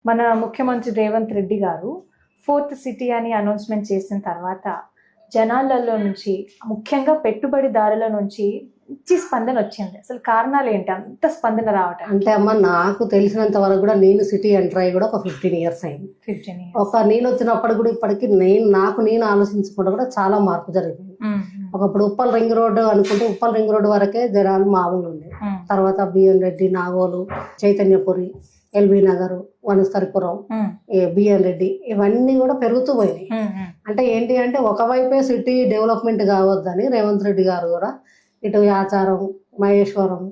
మన ముఖ్యమంత్రి రేవంత్ రెడ్డి గారు 4th సిటీ అని అనౌన్స్మెంట్ చేసిన తర్వాత జనాలలో నుంచి ముఖ్యంగా పెట్టుబడిదారుల నుంచి మంచి స్పందన వచ్చింది. అసలు కారణాలు ఏంటి అంత స్పందన రావటం? అంటే అమ్మ, నాకు తెలిసినంత వరకు కూడా నేను సిటీ ఎంటర్ అయ్యి కూడా ఒక 15 ఇయర్స్ అయింది. 15 years. ఒక నేను వచ్చినప్పుడు కూడా ఇప్పటికి నేను ఆలోచించకుండా కూడా చాలా మార్పు జరిగింది. ఒకప్పుడు ఉప్పల్ రింగ్ రోడ్డు అనుకుంటే ఉప్పల్ రింగ్ రోడ్డు వరకే జనాలు మామూలు ఉండే. తర్వాత BN Reddy, Nagole, Chaitanyapuri, LB Nagar, Vanasthalipuram, BN Reddy ఇవన్నీ కూడా పెరుగుతూ పోయినాయి. అంటే ఏంటి అంటే ఒకవైపే సిటీ డెవలప్మెంట్ కావద్దని రేవంత్ రెడ్డి గారు కూడా ఇటు యాచారం, మహేశ్వరం,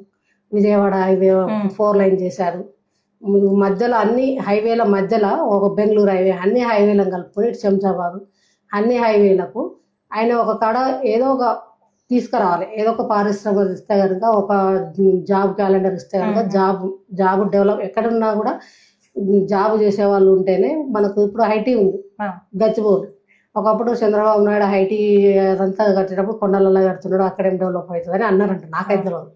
విజయవాడ హైవే 4 లైన్ చేశారు. మధ్యలో అన్ని హైవేల మధ్యలో ఒక బెంగళూరు హైవే అన్ని హైవేలను కలుపుకొని ఇటు శంషాబాద్ అన్ని హైవేలకు ఆయన ఒక కాడ ఏదో ఒక తీసుకురావాలి. ఏదో ఒక పారిశ్రమ ఇస్తే కనుక, ఒక జాబ్ క్యాలెండర్ ఇస్తే కనుక జాబ్ డెవలప్ ఎక్కడున్నా కూడా జాబ్ చేసే వాళ్ళు ఉంటేనే మనకు. ఇప్పుడు ఐటీ ఉంది గచ్చిబౌలి. ఒకప్పుడు చంద్రబాబు నాయుడు ఐటీ అదంతా కట్టేటప్పుడు కొండలలో కడుతున్నాడు, అక్కడేం డెవలప్ అవుతుంది అని అన్నారంట. నాకైతే తెలియదు.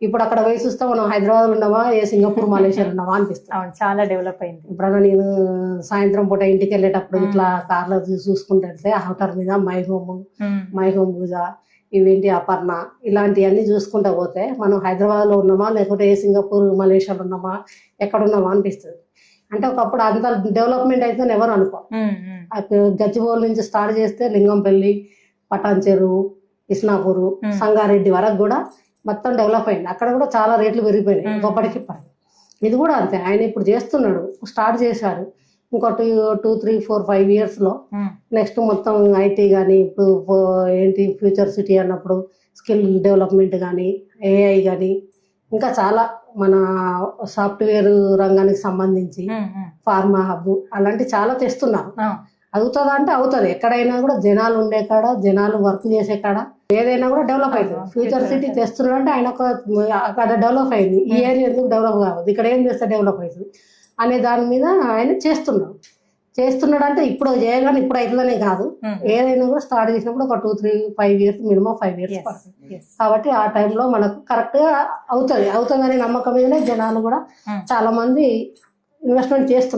ఇప్పుడు అక్కడ పోయి చూస్తే మనం హైదరాబాద్ ఉన్నామా, ఏ సింగపూర్, మలేషియా ఉన్నామా అనిపిస్తుంది. చాలా డెవలప్ అయింది. ఇప్పుడన్నా నేను సాయంత్రం పూట ఇంటికి వెళ్ళేటప్పుడు ఇట్లా కార్లో చూసుకుంటే వెళ్తే హౌటర్ మీద మై హోమ్ పూజ, ఇవేంటి అపర్ణ, ఇలాంటివన్నీ చూసుకుంటా పోతే మనం హైదరాబాద్లో ఉన్నామా లేకపోతే ఏ సింగపూర్, మలేషియాలో ఉన్నామా, ఎక్కడున్నామా అనిపిస్తుంది. అంటే ఒకప్పుడు అంత డెవలప్మెంట్ అయితే ఎవరు అనుకో. గచ్చిబౌలి నుంచి స్టార్ట్ చేస్తే లింగంపల్లి, పటాన్ చెరువు, ఇస్నాపూరు, సంగారెడ్డి వరకు కూడా మొత్తం డెవలప్ అయింది. అక్కడ కూడా చాలా రేట్లు పెరిగిపోయినాయి ఒకప్పటికి. ఇది కూడా అంతే. ఆయన ఇప్పుడు చేస్తున్నాడు, స్టార్ట్ చేశాడు. ఇంకో 2, 3, 4, 5 yearsలో నెక్స్ట్ మొత్తం ఐటీ కానీ, ఇప్పుడు ఏంటి ఫ్యూచర్ సిటీ అన్నప్పుడు స్కిల్ డెవలప్మెంట్ కానీ, ఏఐ కానీ, ఇంకా చాలా మన సాఫ్ట్వేర్ రంగానికి సంబంధించి ఫార్మా హబ్ అలాంటి చాలా తెస్తున్నారు. అవుతుందా అంటే అవుతుంది. ఎక్కడైనా కూడా జనాలు ఉండే కాడ, జనాలు వర్క్ చేసే కాడ ఏదైనా కూడా డెవలప్ అవుతుంది. ఫ్యూచర్ సిటీ తెస్తున్నాడు అంటే ఆయన అక్కడ డెవలప్ అయింది. ఈ ఏరియా ఎందుకు డెవలప్ కావద్దు, ఇక్కడ ఏం చేస్తే డెవలప్ అవుతుంది అనే దాని మీద ఆయన చేస్తున్నాడు అంటే ఇప్పుడు చేయగానే ఇప్పుడు అవుతుందనే కాదు. ఏదైనా కూడా స్టార్ట్ చేసినప్పుడు ఒక 2, 3, 5 years, మినిమం 5 years పడుతుంది. కాబట్టి ఆ టైంలో మనకు కరెక్ట్ గా అవుతుందనే నమ్మకం మీదనే జనాలు కూడా చాలా మంది ఇన్వెస్ట్మెంట్ చేస్తున్నారు.